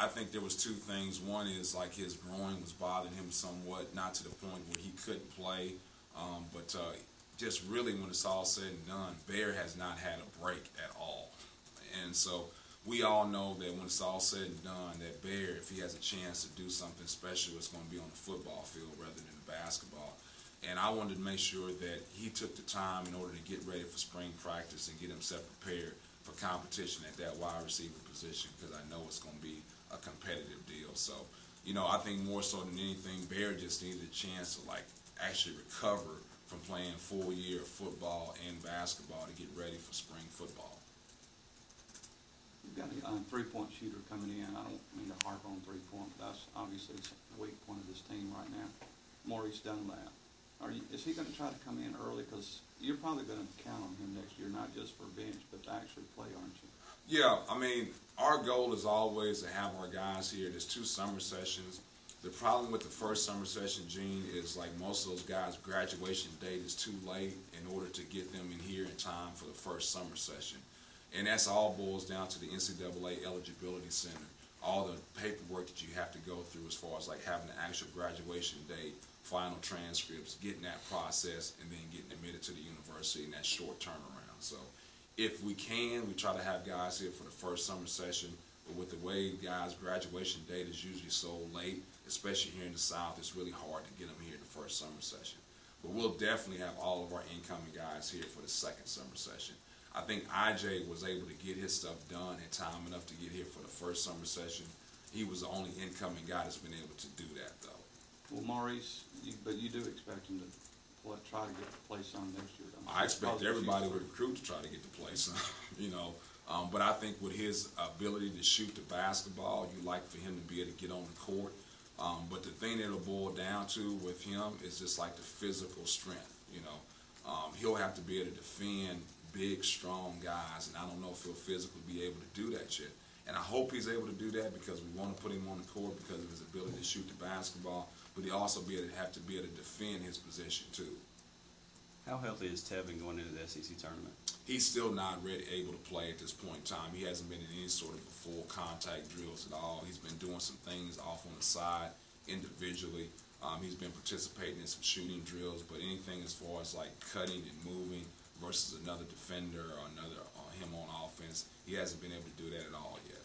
I think there was two things. One is like his groin was bothering him somewhat, not to the point where he couldn't play, but just really when it's all said and done, Bear has not had a break at all. And so we all know that when it's all said and done, that Bear, if he has a chance to do something special, it's going to be on the football field rather than the basketball. And I wanted to make sure that he took the time in order to get ready for spring practice and get himself prepared for competition at that wide receiver position, because I know it's going to be a competitive deal. So, I think more so than anything, Bear just needed a chance to actually recover from playing full year of football and basketball to get ready for spring football. You've got a three-point shooter coming in. I don't mean to harp on three-point, but that's obviously the weak point of this team right now. Maurice Dunlap. Is he going to try to come in early? Because you're probably going to count on him next year, not just for bench, but to actually play, aren't you? Yeah, our goal is always to have our guys here. There's 2 summer sessions. The problem with the first summer session, Gene, is like most of those guys' graduation date is too late in order to get them in here in time for the first summer session. And that's all boils down to the NCAA Eligibility Center. All the paperwork that you have to go through as far as having the actual graduation date, final transcripts, getting that process, and then getting admitted to the university in that short turnaround. So if we can, we try to have guys here for the first summer session. But with the way guys' graduation date is usually so late, especially here in the South, it's really hard to get them here in the first summer session. But we'll definitely have all of our incoming guys here for the second summer session. I think IJ was able to get his stuff done in time enough to get here for the first summer session. He was the only incoming guy that's been able to do that, though. Well, Maurice, but you do expect him to try to get the play some next year, don't you? I expect everybody with recruit to try to get the play some, But I think with his ability to shoot the basketball, you like for him to be able to get on the court. But the thing that it'll boil down to with him is just the physical strength, He'll have to be able to defend big, strong guys, and I don't know if he'll physically be able to do that yet. And I hope he's able to do that because we want to put him on the court because of his ability to shoot the basketball, but he also have to be able to defend his position too. How healthy is Tevin going into the SEC tournament? He's still not able to play at this point in time. He hasn't been in any sort of full contact drills at all. He's been doing some things off on the side individually. He's been participating in some shooting drills, but anything as far as cutting and moving versus another defender or him on offense, he hasn't been able to do that at all yet.